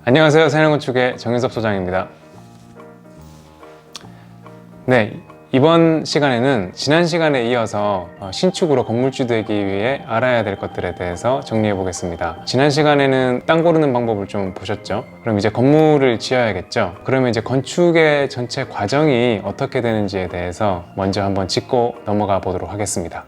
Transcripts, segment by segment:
안녕하세요. 새내건축의 정윤섭 소장입니다. 네, 이번 시간에는 지난 시간에 이어서 신축으로 건물주 되기 위해 알아야 될 것들에 대해서 정리해 보겠습니다. 지난 시간에는 땅 고르는 방법을 좀 보셨죠? 그럼 이제 건물을 지어야겠죠? 그러면 이제 건축의 전체 과정이 어떻게 되는지에 대해서 먼저 한번 짚고 넘어가 보도록 하겠습니다.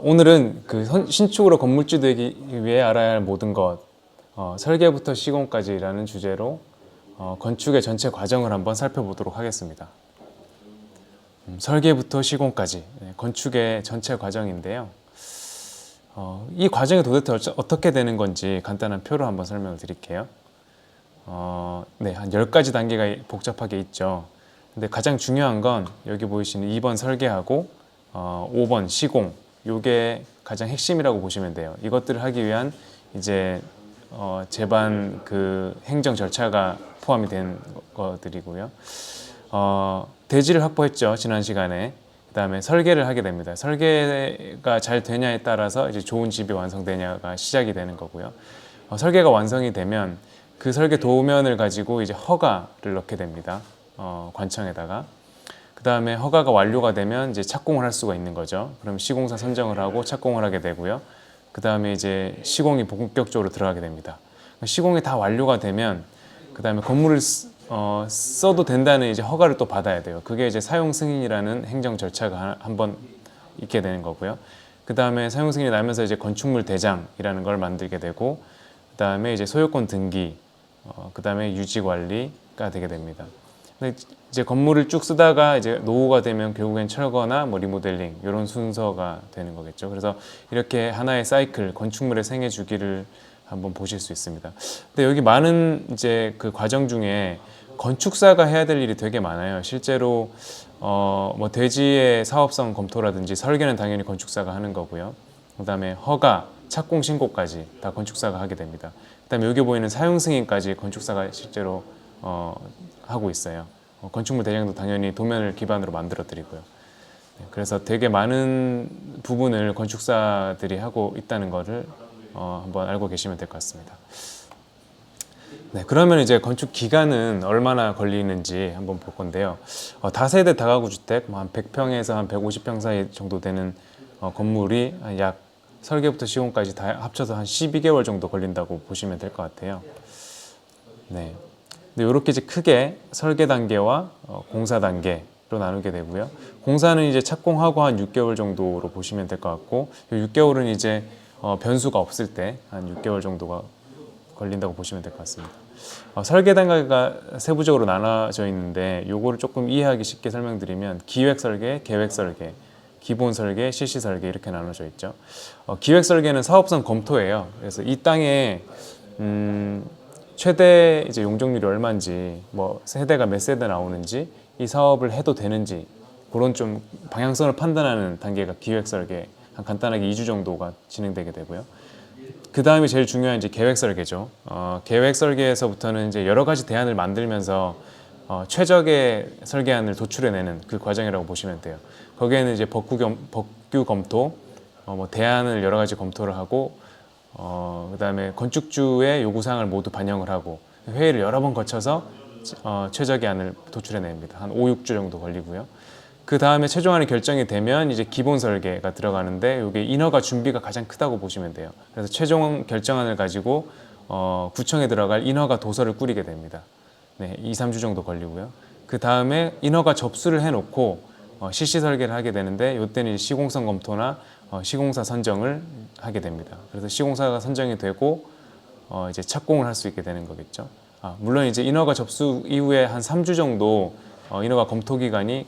오늘은 신축으로 건물주 되기 위해 알아야 할 모든 것, 설계부터 시공까지라는 주제로 건축의 전체 과정을 한번 살펴보도록 하겠습니다. 설계부터 시공까지, 건축의 전체 과정인데요. 이 과정이 도대체 어떻게 되는 건지 간단한 표로 한번 설명을 드릴게요. 네, 한 10가지 단계가 복잡하게 있죠. 근데 가장 중요한 건 여기 보이시는 2번 설계하고 5번 시공, 요게 가장 핵심이라고 보시면 돼요. 이것들을 하기 위한 이제 제반 행정 절차가 포함이 된 것들이고요. 대지를 확보했죠, 지난 시간에. 그 다음에 설계를 하게 됩니다. 설계가 잘 되냐에 따라서 이제 좋은 집이 완성되냐가 시작이 되는 거고요. 설계가 완성이 되면 그 설계 도면을 가지고 이제 허가를 넣게 됩니다. 관청에다가. 그 다음에 허가가 완료가 되면 이제 착공을 할 수가 있는 거죠. 그럼 시공사 선정을 하고 착공을 하게 되고요. 그 다음에 이제 시공이 본격적으로 들어가게 됩니다. 시공이 다 완료가 되면 그 다음에 건물을 써도 된다는 이제 허가를 또 받아야 돼요. 그게 이제 사용 승인이라는 행정 절차가 한번 있게 되는 거고요. 그 다음에 사용 승인이 나면서 이제 건축물 대장이라는 걸 만들게 되고, 그 다음에 이제 소유권 등기, 그 다음에 유지 관리가 되게 됩니다. 근데 이제 건물을 쭉 쓰다가 이제 노후가 되면 결국엔 철거나 뭐 리모델링 이런 순서가 되는 거겠죠. 그래서 이렇게 하나의 사이클, 건축물의 생애 주기를 한번 보실 수 있습니다. 근데 여기 많은 이제 그 과정 중에 건축사가 해야 될 일이 되게 많아요. 실제로 뭐 대지의 사업성 검토라든지 설계는 당연히 건축사가 하는 거고요. 그다음에 허가, 착공 신고까지 다 건축사가 하게 됩니다. 그다음에 여기 보이는 사용 승인까지 건축사가 실제로 하고 있어요. 건축물 대장도 당연히 도면을 기반으로 만들어 드리고요. 그래서 되게 많은 부분을 건축사들이 하고 있다는 것을 한번 알고 계시면 될 것 같습니다. 네, 그러면 이제 건축 기간은 얼마나 걸리는지 한번 볼 건데요. 다세대 다가구 주택, 한 100평에서 한 150평 사이 정도 되는 건물이 약 설계부터 시공까지 다 합쳐서 한 12개월 정도 걸린다고 보시면 될 것 같아요. 네. 이렇게 이제 크게 설계 단계와 공사 단계로 나누게 되고요. 공사는 이제 착공하고 한 6개월 정도로 보시면 될 것 같고, 6개월은 이제 변수가 없을 때 한 6개월 정도가 걸린다고 보시면 될 것 같습니다. 설계 단계가 세부적으로 나눠져 있는데 요거를 조금 이해하기 쉽게 설명드리면 기획 설계, 계획 설계, 기본 설계, 실시 설계 이렇게 나눠져 있죠. 기획 설계는 사업성 검토예요. 그래서 이 땅에 최대 이제 용적률이 얼마인지, 뭐 세대가 몇 세대 나오는지, 이 사업을 해도 되는지 그런 좀 방향성을 판단하는 단계가 기획 설계, 한 간단하게 2주 정도가 진행되게 되고요. 그 다음에 제일 중요한 이제 계획 설계죠. 계획 설계에서부터는 이제 여러 가지 대안을 만들면서 최적의 설계안을 도출해내는 그 과정이라고 보시면 돼요. 거기에는 이제 법규 검토, 뭐 대안을 여러 가지 검토를 하고, 그 다음에 건축주의 요구사항을 모두 반영을 하고 회의를 여러 번 거쳐서 최적의 안을 도출해냅니다. 한 5, 6주 정도 걸리고요. 그 다음에 최종안이 결정이 되면 이제 기본 설계가 들어가는데 이게 인허가 준비가 가장 크다고 보시면 돼요. 그래서 최종 결정안을 가지고 구청에 들어갈 인허가 도서를 꾸리게 됩니다. 네, 2, 3주 정도 걸리고요. 그 다음에 인허가 접수를 해놓고 실시 설계를 하게 되는데 이때는 시공성 검토나 시공사 선정을 하게 됩니다. 그래서 시공사가 선정이 되고 이제 착공을 할 수 있게 되는 거겠죠. 물론 이제 인허가 접수 이후에 한 3주 정도 인허가 검토 기간이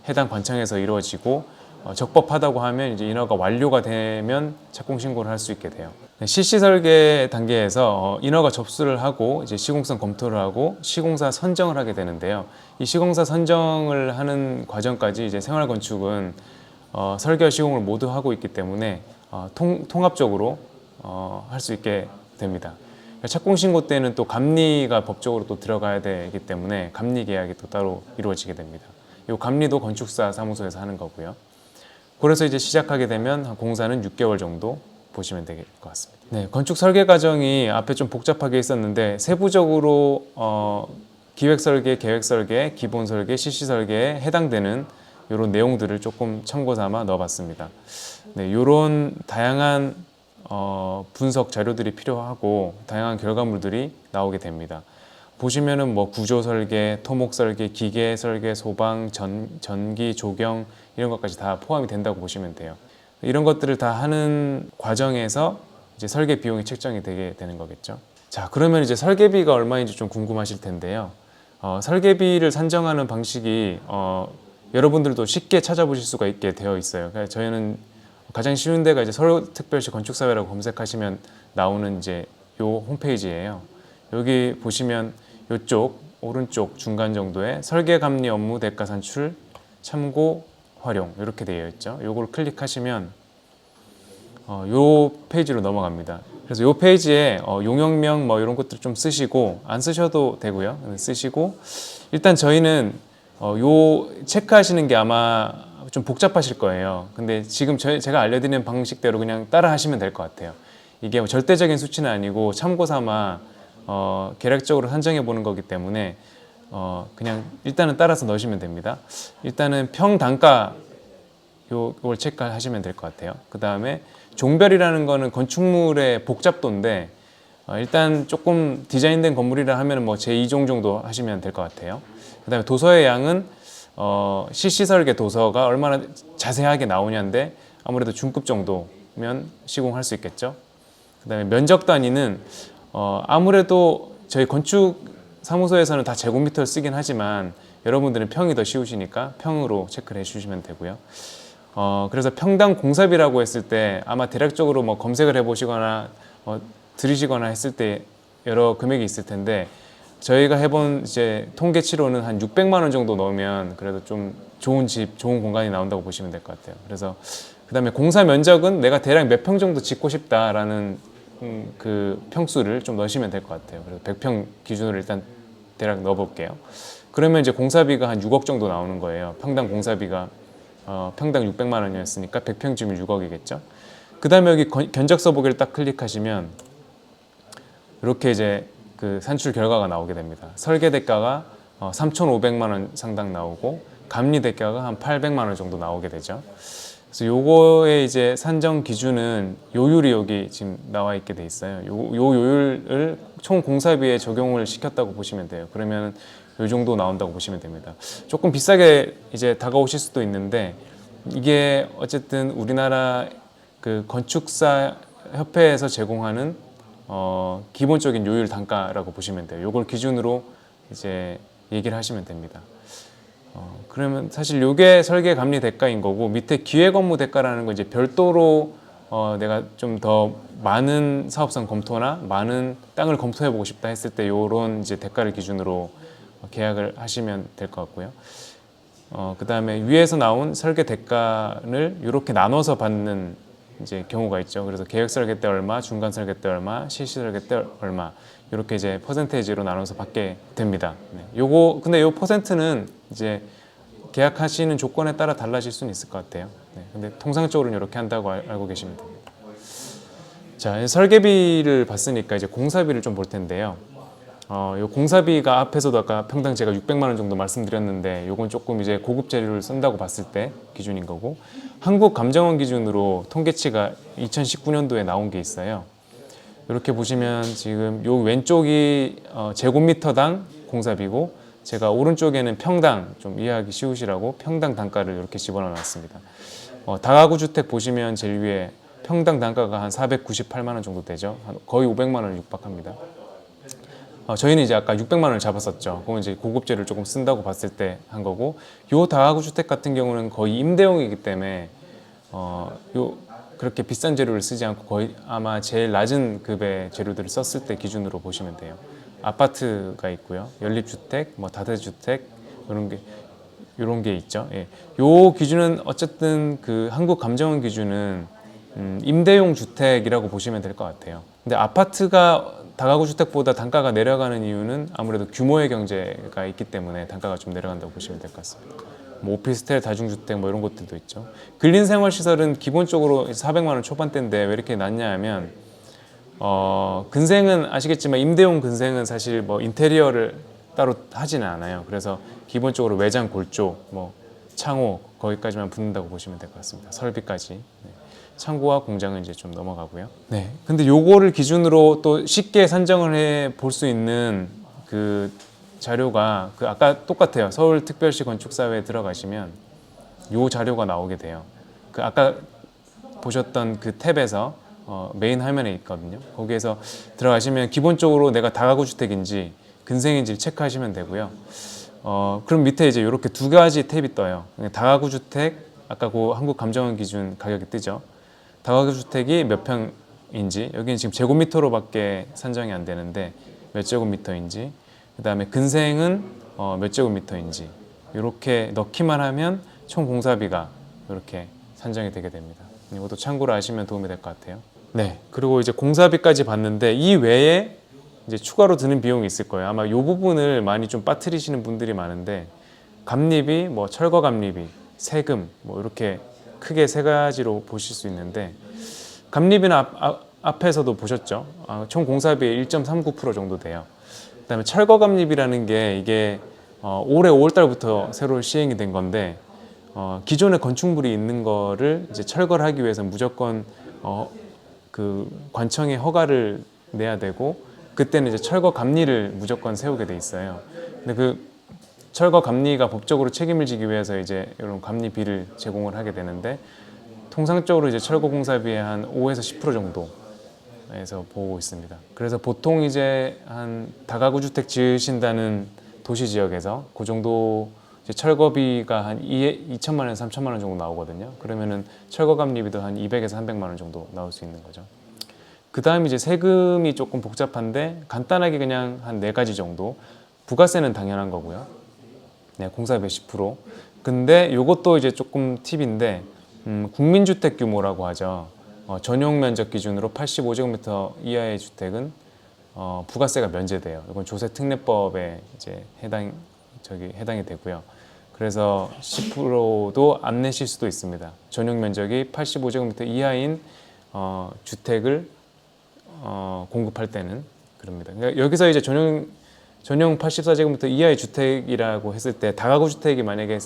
해당 관청에서 이루어지고 적법하다고 하면 이제 인허가 완료가 되면 착공 신고를 할 수 있게 돼요. 실시 설계 단계에서 인허가 접수를 하고 이제 시공성 검토를 하고 시공사 선정을 하게 되는데요. 이 시공사 선정을 하는 과정까지 이제 생활건축은 설계와 시공을 모두 하고 있기 때문에 통합적으로 할 수 있게 됩니다. 착공신고 때는 또 감리가 법적으로 또 들어가야 되기 때문에 감리 계약이 또 따로 이루어지게 됩니다. 이 감리도 건축사 사무소에서 하는 거고요. 그래서 이제 시작하게 되면 공사는 6개월 정도 보시면 될 것 같습니다. 네, 건축 설계 과정이 앞에 좀 복잡하게 있었는데 세부적으로 기획 설계, 계획 설계, 기본 설계, 실시 설계에 해당되는 이런 내용들을 조금 참고 삼아 넣어봤습니다. 네, 이런 다양한 분석 자료들이 필요하고 다양한 결과물들이 나오게 됩니다. 보시면은 뭐 구조 설계, 토목 설계, 기계 설계, 소방, 전기, 조경 이런 것까지 다 포함이 된다고 보시면 돼요. 이런 것들을 다 하는 과정에서 이제 설계 비용이 책정이 되게 되는 거겠죠. 자, 그러면 이제 설계비가 얼마인지 좀 궁금하실 텐데요. 설계비를 산정하는 방식이 여러분들도 쉽게 찾아보실 수가 있게 되어 있어요. 그러니까 저희는 가장 쉬운 데가 이제 서울특별시 건축사회라고 검색하시면 나오는 이제 요 홈페이지예요. 여기 보시면 이쪽 오른쪽 중간 정도에 설계 감리 업무 대가 산출 참고 활용 이렇게 되어 있죠. 요걸 클릭하시면 요 페이지로 넘어갑니다. 그래서 요 페이지에 용역명 뭐 이런 것들 좀 쓰시고 안 쓰셔도 되고요. 쓰시고 일단 저희는 요 체크하시는 게 아마 좀 복잡하실 거예요. 근데 지금 제가 알려드리는 방식대로 그냥 따라 하시면 될 것 같아요. 이게 뭐 절대적인 수치는 아니고 참고 삼아 계략적으로 산정해 보는 거기 때문에 그냥 일단은 따라서 넣으시면 됩니다. 일단은 평단가 요걸 체크하시면 될 것 같아요. 그 다음에 종별이라는 거는 건축물의 복잡도인데 일단 조금 디자인된 건물이라 하면 뭐 제2종 정도 하시면 될 것 같아요. 그 다음에 도서의 양은 실시설계 도서가 얼마나 자세하게 나오냐인데 아무래도 중급 정도면 시공할 수 있겠죠. 그 다음에 면적 단위는 아무래도 저희 건축 사무소에서는 다 제곱미터를 쓰긴 하지만 여러분들은 평이 더 쉬우시니까 평으로 체크를 해주시면 되고요. 그래서 평당 공사비라고 했을 때 아마 대략적으로 뭐 검색을 해보시거나 들으시거나 했을 때 여러 금액이 있을 텐데 저희가 해본 이제 통계치로는 한 600만 원 정도 넣으면 그래도 좀 좋은 집, 좋은 공간이 나온다고 보시면 될 것 같아요. 그래서 그 다음에 공사 면적은 내가 대략 몇 평 정도 짓고 싶다라는 그 평수를 좀 넣으시면 될 것 같아요. 그래서 100평 기준으로 일단 대략 넣어볼게요. 그러면 이제 공사비가 한 6억 정도 나오는 거예요. 평당 공사비가 평당 600만 원이었으니까 100평쯤이 6억이겠죠. 그 다음에 여기 견적서 보기를 딱 클릭하시면 이렇게 이제 그 산출 결과가 나오게 됩니다. 설계 대가가 3,500만 원 상당 나오고 감리 대가가 한 800만 원 정도 나오게 되죠. 그래서 요거의 이제 산정 기준은 요율이 여기 지금 나와 있게 돼 있어요. 요 요율을 총 공사비에 적용을 시켰다고 보시면 돼요. 그러면 요 정도 나온다고 보시면 됩니다. 조금 비싸게 이제 다가오실 수도 있는데 이게 어쨌든 우리나라 그 건축사 협회에서 제공하는 기본적인 요율 단가라고 보시면 돼요. 요걸 기준으로 이제 얘기를 하시면 됩니다. 그러면 사실 요게 설계 감리 대가인 거고 밑에 기획 업무 대가라는 거 이제 별도로 내가 좀 더 많은 사업성 검토나 많은 땅을 검토해 보고 싶다 했을 때 요런 이제 대가를 기준으로 계약을 하시면 될 것 같고요. 그 다음에 위에서 나온 설계 대가를 이렇게 나눠서 받는 이제 경우가 있죠. 그래서 계획 설계 때 얼마, 중간 설계 때 얼마, 실시 설계 때 얼마 이렇게 이제 퍼센테이지로 나눠서 받게 됩니다. 네. 요거 근데 요 퍼센트는 이제 계약하시는 조건에 따라 달라질 수는 있을 것 같아요. 네. 근데 통상적으로는 이렇게 한다고 알고 계시면 됩니다. 자, 설계비를 봤으니까 이제 공사비를 좀 볼 텐데요. 요 공사비가 앞에서도 아까 평당 제가 600만 원 정도 말씀드렸는데 요건 조금 이제 고급 재료를 쓴다고 봤을 때 기준인 거고 한국감정원 기준으로 통계치가 2019년도에 나온 게 있어요. 이렇게 보시면 지금 요 왼쪽이 제곱미터당 공사비고 제가 오른쪽에는 평당 좀 이해하기 쉬우시라고 평당 단가를 이렇게 집어넣어 놨습니다. 다가구 주택 보시면 제일 위에 평당 단가가 한 498만 원 정도 되죠. 거의 500만 원을 육박합니다. 저희는 이제 아까 600만 원을 잡았었죠. 그건 이제 고급재를 조금 쓴다고 봤을 때 한 거고, 요 다가구 주택 같은 경우는 거의 임대용이기 때문에 요 그렇게 비싼 재료를 쓰지 않고 거의 아마 제일 낮은 급의 재료들을 썼을 때 기준으로 보시면 돼요. 아파트가 있고요, 연립주택, 뭐 다세주택 이런 게 있죠. 예. 요 기준은 어쨌든 그 한국감정원 기준은 임대용 주택이라고 보시면 될 것 같아요. 근데 아파트가 다가구 주택보다 단가가 내려가는 이유는 아무래도 규모의 경제가 있기 때문에 단가가 좀 내려간다고 보시면 될 것 같습니다. 뭐 오피스텔, 다중주택 뭐 이런 것들도 있죠. 근린생활시설은 기본적으로 400만 원 초반대인데 왜 이렇게 낮냐 하면 근생은 아시겠지만 임대용 근생은 사실 뭐 인테리어를 따로 하지는 않아요. 그래서 기본적으로 외장, 골조, 뭐 창호 거기까지만 붙는다고 보시면 될 것 같습니다. 설비까지. 네. 창고와 공장은 이제 좀 넘어가고요. 네. 근데 요거를 기준으로 또 쉽게 산정을 해 볼 수 있는 그 자료가 그 아까 똑같아요. 서울특별시 건축사회에 들어가시면 요 자료가 나오게 돼요. 그 아까 보셨던 그 탭에서 메인 화면에 있거든요. 거기에서 들어가시면 기본적으로 내가 다가구 주택인지 근생인지 체크하시면 되고요. 그럼 밑에 이제 이렇게 두 가지 탭이 떠요. 다가구 주택, 아까 그 한국감정원 기준 가격이 뜨죠. 다가구 주택이 몇 평인지, 여기는 지금 제곱미터로밖에 산정이 안 되는데 몇 제곱미터인지, 그 다음에 근생은 몇 제곱미터인지 이렇게 넣기만 하면 총 공사비가 이렇게 산정이 되게 됩니다. 이것도 참고로 아시면 도움이 될 것 같아요. 네, 그리고 이제 공사비까지 봤는데 이 외에 이제 추가로 드는 비용이 있을 거예요. 아마 이 부분을 많이 좀 빠뜨리시는 분들이 많은데 감리비, 뭐 철거 감리비, 세금 뭐 이렇게 크게 세 가지로 보실 수 있는데 감리비는 앞에서도 보셨죠? 총 공사비의 1.39% 정도 돼요. 그다음에 철거 감리비라는 게 이게 올해 5월 달부터 새로 시행이 된 건데 기존에 건축물이 있는 거를 이제 철거를 하기 위해서 무조건 그 관청에 허가를 내야 되고 그때는 이제 철거 감리를 무조건 세우게 돼 있어요. 근데 그 철거 감리가 법적으로 책임을 지기 위해서 이제 이런 감리비를 제공을 하게 되는데 통상적으로 이제 철거 공사비의 한 5에서 10% 정도에서 보고 있습니다. 그래서 보통 이제 한 다가구 주택 지으신다는 도시 지역에서 그 정도 이제 철거비가 한 2천만 원에서 3천만 원 정도 나오거든요. 그러면은 철거 감리비도 한 200에서 300만 원 정도 나올 수 있는 거죠. 그 다음 이제 세금이 조금 복잡한데 간단하게 그냥 한 네 가지 정도. 부가세는 당연한 거고요. 네, 공사비 10%. 근데 이것도 이제 조금 팁인데 국민주택 규모라고 하죠. 전용 면적 기준으로 85제곱미터 이하의 주택은 부가세가 면제돼요. 이건 조세특례법에 이제 해당이 되고요. 그래서 10%도 안 내실 수도 있습니다. 전용 면적이 85제곱미터 이하인 주택을 공급할 때는 그럽니다. 그러니까 여기서 이제 전용 84제곱미터 이하의 주택이라고 했을 때 다가구 주택이 만약에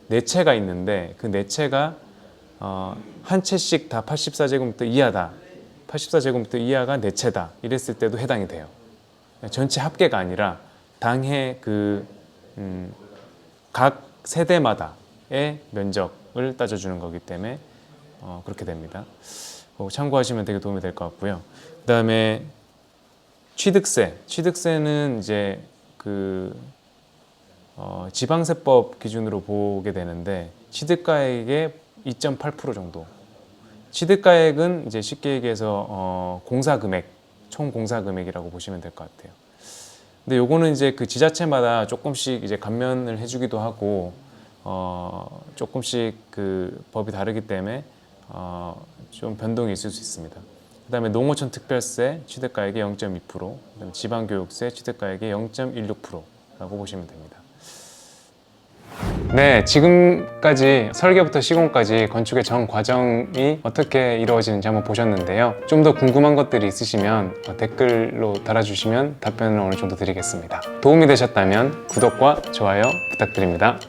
네 채가 있는데 그 네 채가 한 채씩 다 84제곱미터 이하다. 84제곱미터 이하가 네 채다. 이랬을 때도 해당이 돼요. 전체 합계가 아니라 당해 각 세대마다의 면적을 따져주는 거기 때문에 그렇게 됩니다. 참고하시면 되게 도움이 될 것 같고요. 그 다음에 취득세는 이제 그 지방세법 기준으로 보게 되는데 취득가액의 2.8% 정도. 취득가액은 이제 쉽게 얘기해서 공사금액, 총 공사금액이라고 보시면 될 것 같아요. 근데 요거는 이제 그 지자체마다 조금씩 이제 감면을 해주기도 하고 조금씩 그 법이 다르기 때문에 좀 변동이 있을 수 있습니다. 그다음에 농어촌 특별세 취득가액의 0.2%, 그다음에 지방교육세 취득가액의 0.16%라고 보시면 됩니다. 네, 지금까지 설계부터 시공까지 건축의 전 과정이 어떻게 이루어지는지 한번 보셨는데요. 좀 더 궁금한 것들이 있으시면 댓글로 달아주시면 답변을 어느 정도 드리겠습니다. 도움이 되셨다면 구독과 좋아요 부탁드립니다.